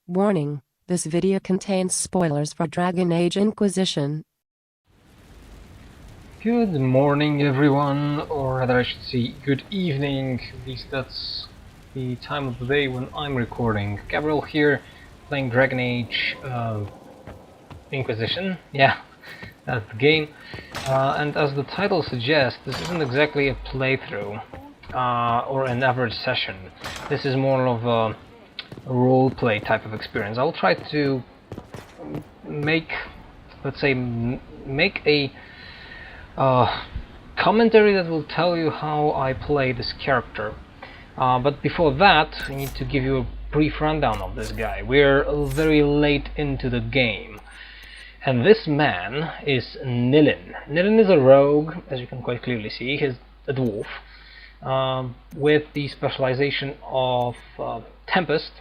Warning, this video contains spoilers for Dragon Age Inquisition. Good morning everyone, or rather I should say good evening, at least that's the time of the day when I'm recording. Gabriel here, playing Dragon Age Inquisition, yeah, that's the game. And as the title suggests, this isn't exactly a playthrough or an average session. This is more of a roleplay type of experience. I'll try to make, let's say, make a commentary that will tell you how I play this character. But before that, I need to give you a brief rundown of this guy. We're very late into the game. And this man is Nilin. Nilin is a rogue, as you can quite clearly see. He's a dwarf, with the specialization of Tempest,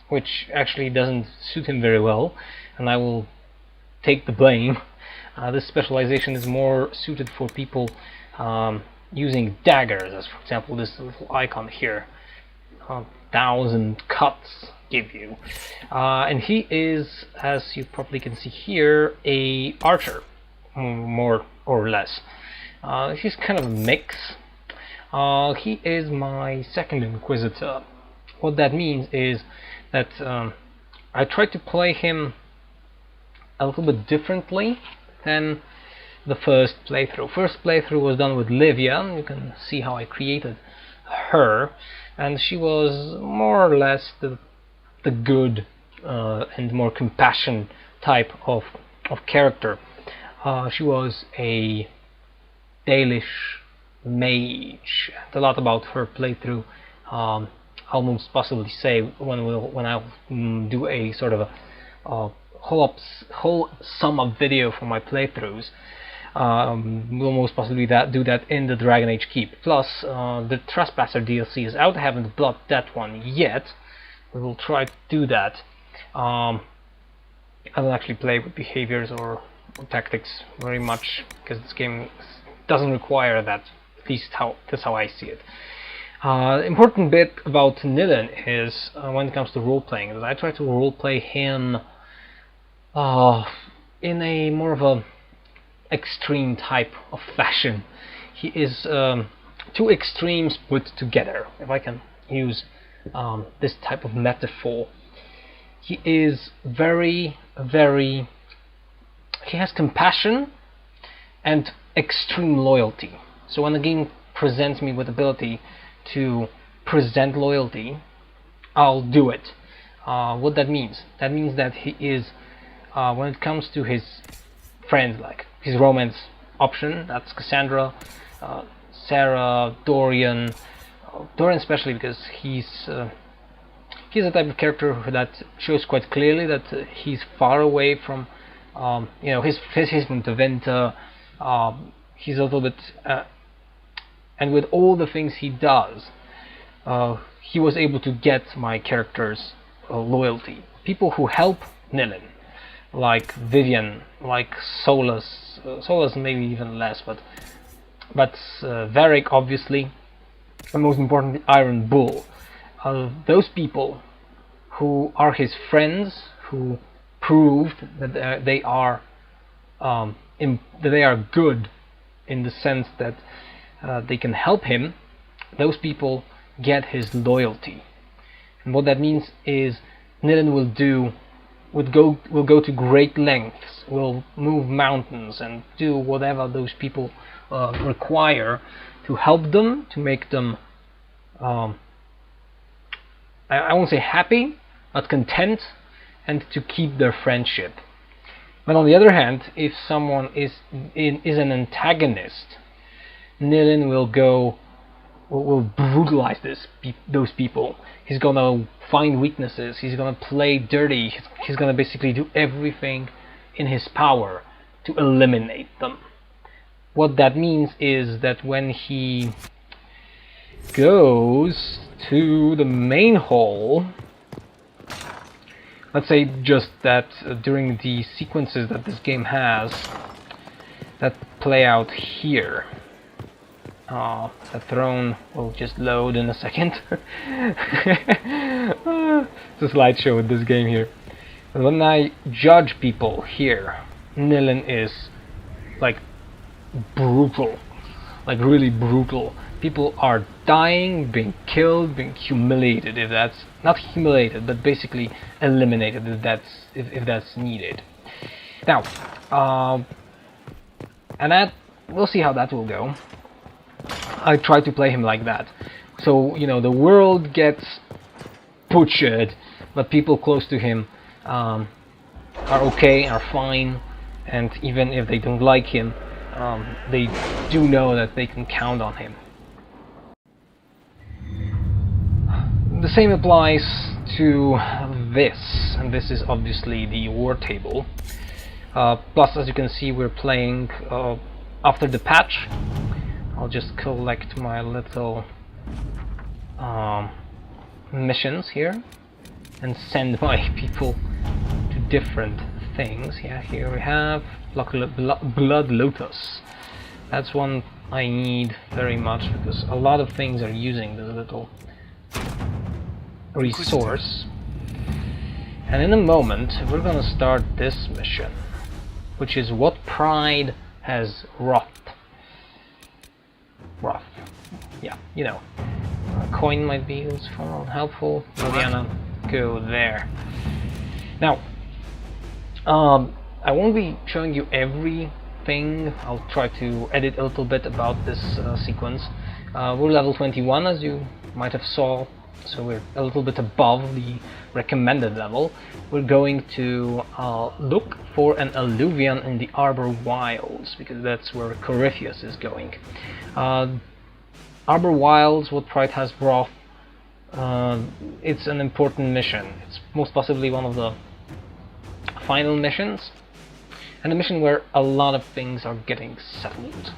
which actually doesn't suit him very well, and I will take the blame. This specialization is more suited for people using daggers, as for example this little icon here. 1,000 cuts give you. And he is, as you probably can see here, a archer, more or less. He's kind of a mix. He is my second Inquisitor. What that means is that I tried to play him a little bit differently than the first playthrough. First playthrough was done with Livia, and you can see how I created her, and she was more or less the good and more compassion type of character. She was a Dalish mage, and a lot about her playthrough I'll most possibly say when I'll do a sort of a whole sum up video for my playthroughs. We'll most possibly do that in the Dragon Age Keep. Plus, the Trespasser DLC is out. I haven't bought that one yet. We will try to do that. I don't actually play with behaviors or tactics very much, because this game doesn't require that. At least that's how I see it. Important bit about Nilin is when it comes to role-playing, that I try to role-play him in a more of a extreme type of fashion. He is two extremes put together, if I can use this type of metaphor. He is he has compassion and extreme loyalty. So when the game presents me with ability to present loyalty, I'll do it. What that means? That means that he is, when it comes to his friends, like his romance option, that's Cassandra, Sarah, Dorian. Dorian especially, because he's a type of character that shows quite clearly that he's far away from, his from Teventa. He's a little bit, and with all the things he does, he was able to get my character's loyalty. People who help Nilin, like Vivian, like Solus maybe even less, but Varric obviously, and most importantly Iron Bull. Those people who are his friends, who proved that they are good in the sense that they can help him, those people get his loyalty. And what that means is Nilin will go to great lengths, will move mountains and do whatever those people require to help them, to make them I won't say happy, but content, and to keep their friendship. But on the other hand, if someone is an antagonist, Nilin will brutalize those people. He's gonna find weaknesses. He's gonna play dirty. He's gonna basically do everything in his power to eliminate them. What that means is that when he goes to the main hall, let's say just that during the sequences that this game has that play out here, The throne will just load in a second. It's a slideshow with this game here. And when I judge people here, Nilin is like brutal, like really brutal. People are dying, being killed, being humiliated. If that's not humiliated, but basically eliminated, if that's needed. Now, and that we'll see how that will go. I try to play him like that, so you know the world gets butchered, but people close to him are okay, are fine, and even if they don't like him, they do know that they can count on him. The same applies to this, and this is obviously the war table. Plus, as you can see, we're playing after the patch. I'll just collect my little missions here and send my people to different things. Yeah, here we have Blood Lotus. That's one I need very much because a lot of things are using this little resource. And in a moment we're gonna start this mission, which is what pride has wrought. Yeah, you know. A coin might be useful and helpful. Liliana, go there. Now, I won't be showing you everything. I'll try to edit a little bit about this sequence. We're level 21, as you might have saw, so we're a little bit above the recommended level. We're going to look for an alluvion in the Arbor Wilds, because that's where Corypheus is going. Arbor Wilds, what Pride has brought, it's an important mission. It's most possibly one of the final missions, and a mission where a lot of things are getting settled.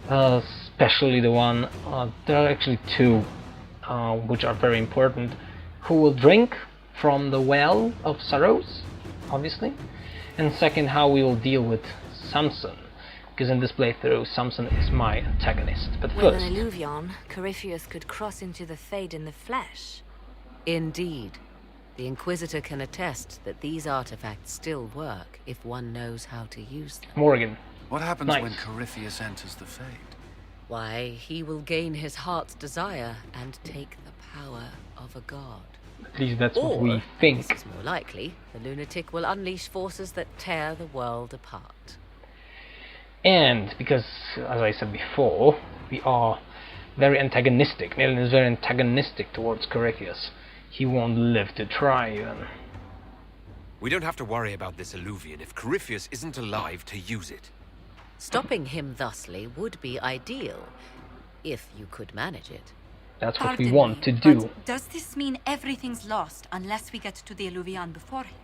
Especially the one, there are actually two which are very important. Who will drink from the well of sorrows, obviously, and second, how we will deal with Samson, because in this playthrough Samson is my antagonist. But with first, an alluvion, Corypheus could cross into the Fade in the flesh. Indeed. The Inquisitor can attest that these artifacts still work if one knows how to use them. Morgan. What happens Nice. when Corypheus enters the Fade? Why, he will gain his heart's desire and take the power of a god. At least that's what Or, we think. this is more likely, the lunatic will unleash forces that tear the world apart. And because, as I said before, we are very antagonistic. Nilin is very antagonistic towards Corypheus. He won't live to try even. We don't have to worry about this alluvion if Corypheus isn't alive to use it. Stopping him thusly would be ideal, if you could manage it. That's what we Pardon want me, to do. but does this mean everything's lost unless we get to the alluvion before him?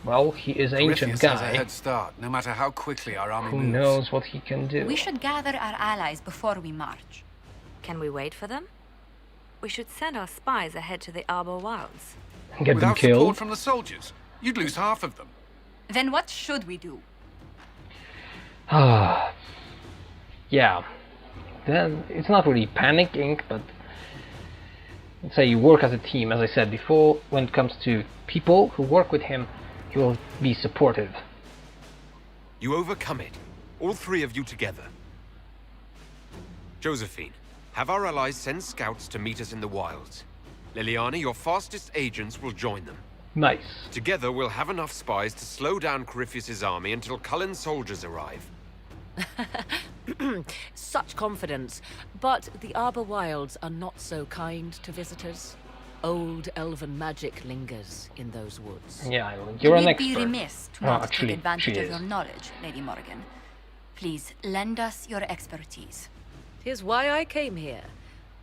Well, he is an ancient Corypheus has a guy. head start, no matter how quickly our army Who moves. knows what he can do? We should gather our allies before we march. Can we wait for them? We should send our spies ahead to the Arbor Wilds. Get them Without support killed. from the soldiers, you'd lose half of them. Then what should we do? Yeah. Then it's not really panicking, but let's say you work as a team. As I said before, when it comes to people who work with him, he will be supportive. You overcome it, all three of you together. Josephine, have our allies send scouts to meet us in the wilds. Liliana, your fastest agents will join them. Nice. Together we'll have enough spies to slow down Corypheus' army until Cullen's soldiers arrive. Such confidence, but the Arbor Wilds are not so kind to visitors. Old elven magic lingers in those woods. Yeah, you're an We'd expert. be remiss to Oh, not actually, take advantage she of is. your knowledge, Lady Morgan. Please, lend us your expertise. 'Tis why I came here,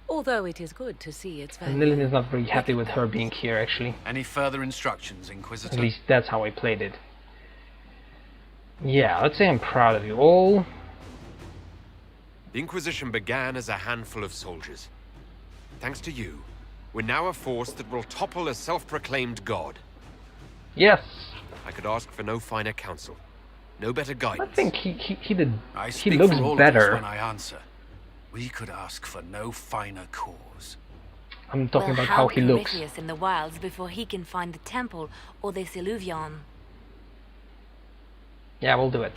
although it is good to see its And value. Nilin is not very happy with her being here, actually. Any further instructions, At Inquisitor? least that's how I played it. Yeah, let's say I'm proud of you all. The Inquisition began as a handful of soldiers. Thanks to you, we're now a force that will topple a self-proclaimed god. Yes. I could ask for no finer counsel. No better I guidance. think he did. I He speak looks for all of better. us when I answer. We could ask for no finer cause. I'm talking Well, about how he looks. Corypheus in the wilds before he can find the temple or this illuvion. Yeah, we'll do it.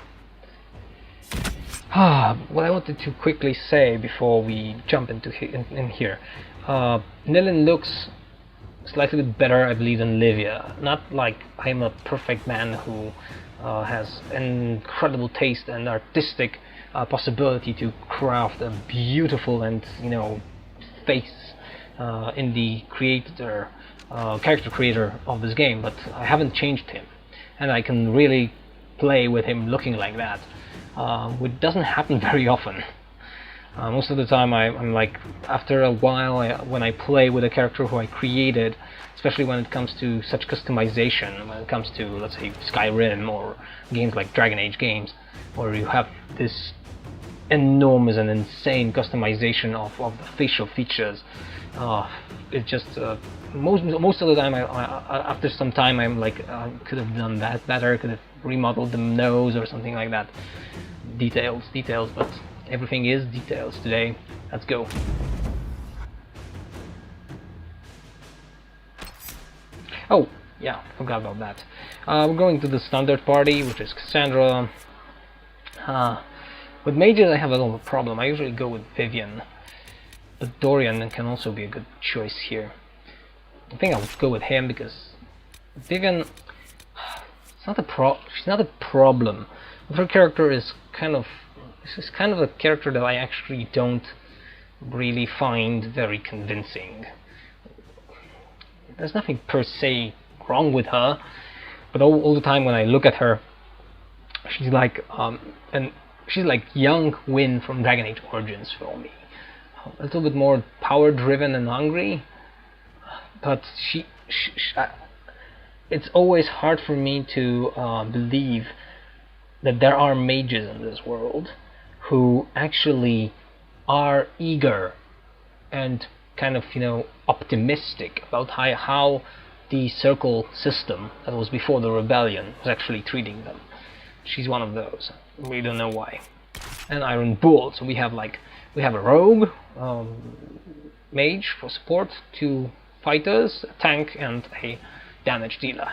What I wanted to quickly say before we jump into in here. Nilin looks slightly bit better, I believe, than Livia. Not like I'm a perfect man who has incredible taste and artistic possibility to craft a beautiful and, you know, face in the character creator of this game, but I haven't changed him, and I can really play with him looking like that, which doesn't happen very often. Most of the time I'm like, after a while, when I play with a character who I created, especially when it comes to such customization, when it comes to, let's say, Skyrim or games like Dragon Age games, where you have this enormous and insane customization of the facial features, it just most of the time, after some time, I'm like, I could have done that better, could have remodeled the nose or something like that. Details, but everything is details today. Let's go. Oh, yeah, forgot about that. We're going to the standard party, which is Cassandra. With mages, I have a little problem. I usually go with Vivian, but Dorian can also be a good choice here. I think I'll go with him because Vivian, she's not a problem. Her character is kind of a character that I actually don't really find very convincing. There's nothing per se wrong with her, but all the time when I look at her, she's like she's like young Wynn from Dragon Age Origins for me. A little bit more power driven and hungry, but it's always hard for me to believe that there are mages in this world who actually are eager and kind of, you know, optimistic about how the circle system that was before the rebellion was actually treating them. She's one of those. We don't know why. And Iron Bull. So we have a rogue, mage for support, 2 fighters, a tank, and a damage dealer.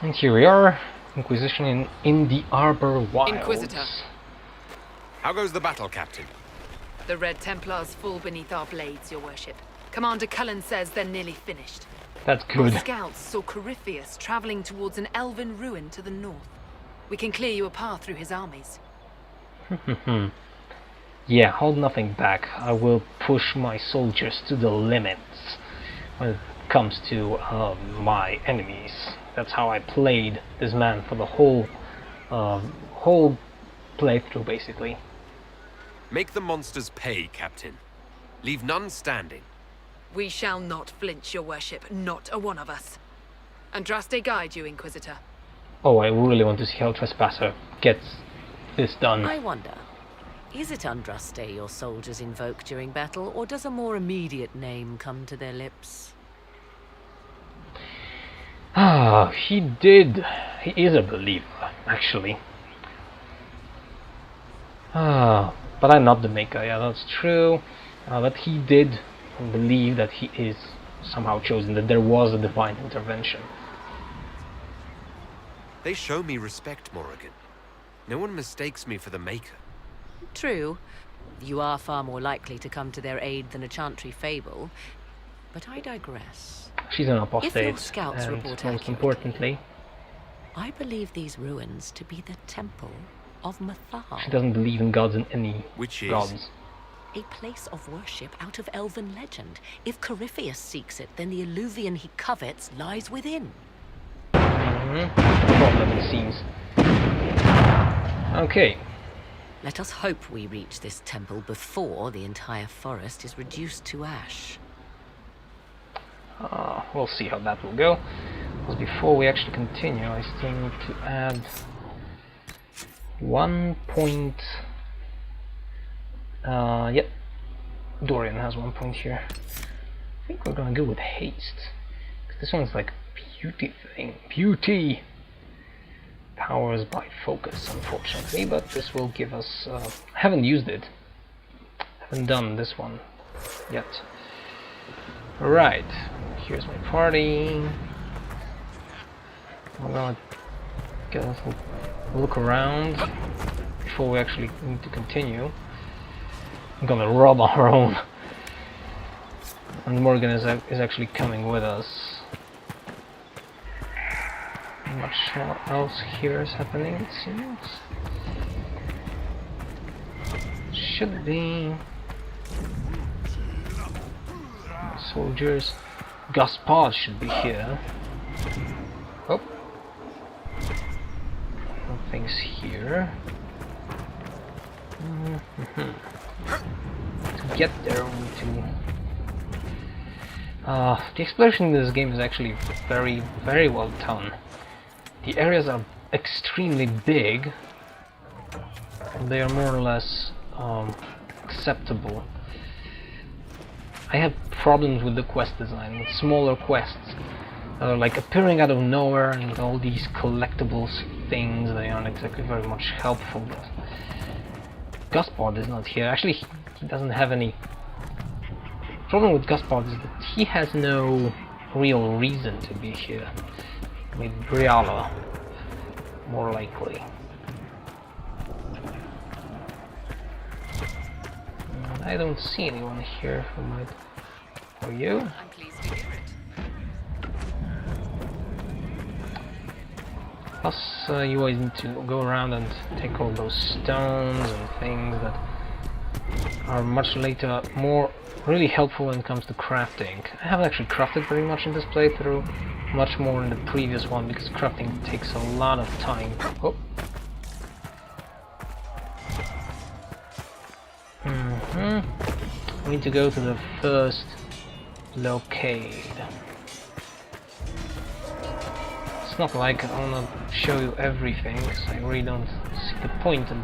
And here we are, Inquisition in the Arbor Wilds. Inquisitor. How goes the battle, Captain? The Red Templars fall beneath our blades, your worship. Commander Cullen says they're nearly finished. That's Our good. scouts saw Corypheus traveling towards an elven ruin to the north. We can clear you a path through his armies. Yeah, hold nothing back. I will push my soldiers to the limits when it comes to my enemies. That's how I played this man for the whole playthrough, basically. Make the monsters pay, Captain. Leave none standing. We shall not flinch, your worship, not a one of us. Andraste guide you, Inquisitor. Oh, I really want to see how Trespasser gets this done. I wonder, is it Andraste your soldiers invoke during battle, or does a more immediate name come to their lips? Ah, he did. He is a believer, actually. Ah, but I'm not the maker. Yeah, that's true. But he did believe that he is somehow chosen, that there was a divine intervention. They show me respect, Morrigan. No one mistakes me for the Maker. True. You are far more likely to come to their aid than a chantry fable. But I digress. She's an If your apostate, scouts and report most accurately, importantly, I believe these ruins to be the temple of Mathar. she doesn't believe in gods and any Which is? gods. A place of worship out of elven legend. If Corypheus seeks it, then the alluvion he covets lies within. Problem, it seems. Okay. Let us hope we reach this temple before the entire forest is reduced to ash. We'll see how that will go. Because before we actually continue, I still need to add 1 point. Yep. Dorian has 1 point here. I think we're gonna go with haste. 'Cause this one's like beauty thing. Beauty! Powers by focus, unfortunately, but this will give us. I haven't used it. Haven't done this one yet. Alright, here's my party. I'm gonna get a little look around before we actually need to continue. I'm gonna rob our own. And Morgan is actually coming with us. Not much more else here is happening, it seems. Should be soldiers. Gaspard should be here. Oh, nothing's here. To get there, we need to. The exploration in this game is actually very, very well done. The areas are extremely big. They are more or less acceptable. I have problems with the quest design, with smaller quests that are like appearing out of nowhere and with all these collectibles things. They aren't exactly very much helpful. But Gaspard is not here. Actually, he doesn't have any. The problem with Gaspard is that he has no real reason to be here. With Briala, more likely. I don't see anyone here who might. Are you? I'm pleased to hear it. Plus, you always need to go around and take all those stones and things that are much later more really helpful when it comes to crafting. I haven't actually crafted very much in this playthrough, much more in the previous one because crafting takes a lot of time. Oh. We need to go to the first locade. It's not like I wanna show you everything, because I really don't see the point. And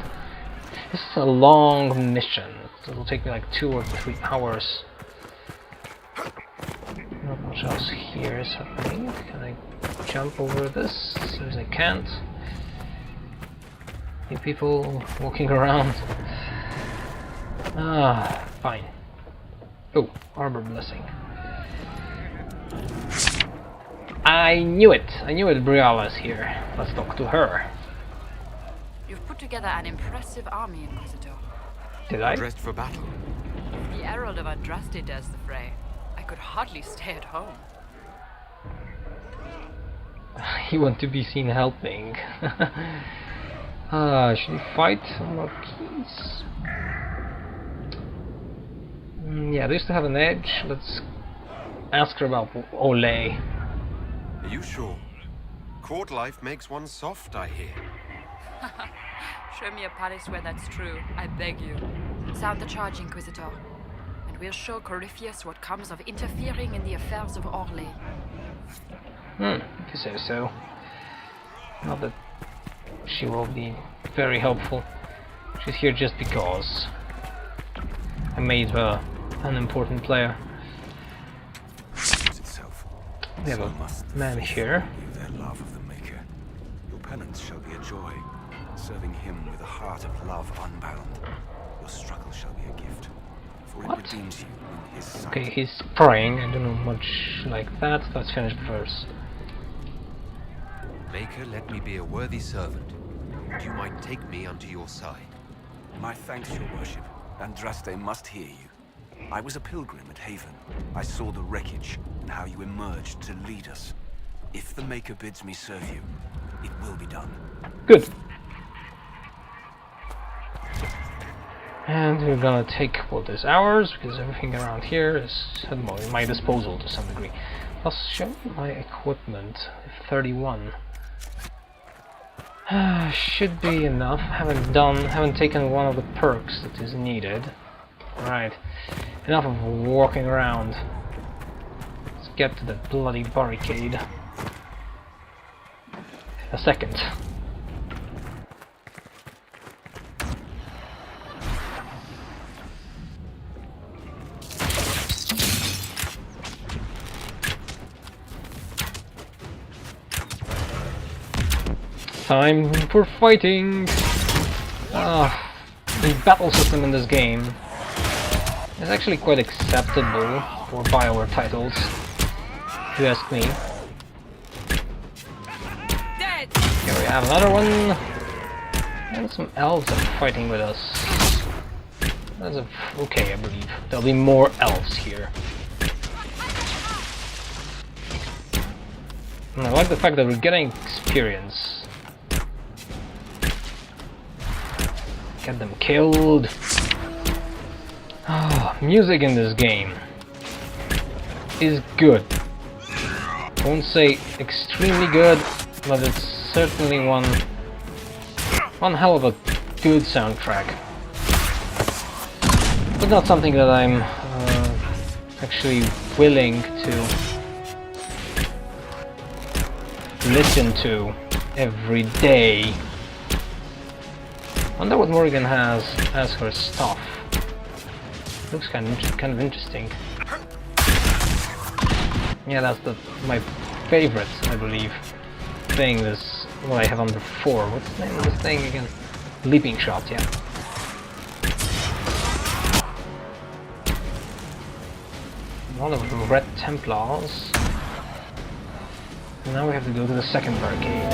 this is a long mission. It will take me like 2 or 3 hours. Not much else here is happening. Can I jump over this? Seems I can't. New people walking around. Ah, fine. Oh, Arbor blessing. I knew it! I knew it, Briala's here. Let's talk to her. You've put together an impressive army, Inquisitor. Did I? Dressed for battle. The Herald of Andraste does the fray. I could hardly stay at home. You want to be seen helping. Should we fight for more peace? Yeah, they used to have an edge. Let's ask her about Ole. Are you sure? Court life makes one soft, I hear. Show me a palace where that's true, I beg you. Sound the charge, Inquisitor, and we'll show Corypheus what comes of interfering in the affairs of Orlais. If you say so. Not that she will be very helpful. She's here just because I made her an important player. Itself. We have a man here. Their love of the Maker. Your penance shall be a joy, serving him with a heart of love unbound. Your struggle shall be a gift, for it redeems you in his sight. Okay, he's praying. I don't know much like that. Let's finish the verse. Maker, let me be a worthy servant, and you might take me unto your side. My thanks, your worship. Andraste must hear you. I was a pilgrim at Haven. I saw the wreckage and how you emerged to lead us. If the Maker bids me serve you, it will be done. Good. And we're gonna take what is ours, because everything around here is at the moment at my disposal to some degree. Plus, show me my equipment. 31. Should be enough. Haven't taken one of the perks that is needed. Right. Enough of walking around. Let's get to the bloody barricade. A second. Time for fighting! The battle system in this game is actually quite acceptable for BioWare titles, if you ask me. Here we have another one! And some elves are fighting with us. That's okay, I believe. There'll be more elves here. And I like the fact that we're getting experience. Get them killed. Music in this game is good. Won't say extremely good, but it's certainly one hell of a good soundtrack. But not something that I'm actually willing to listen to every day. I wonder what Morrigan has as her stuff. Looks kind of interesting. Yeah, that's my favorite, I believe, thing. This what I have on the 4. What's the name of this thing again? Leaping shot. Yeah. One of the Red Templars. Now we have to go to the second barricade.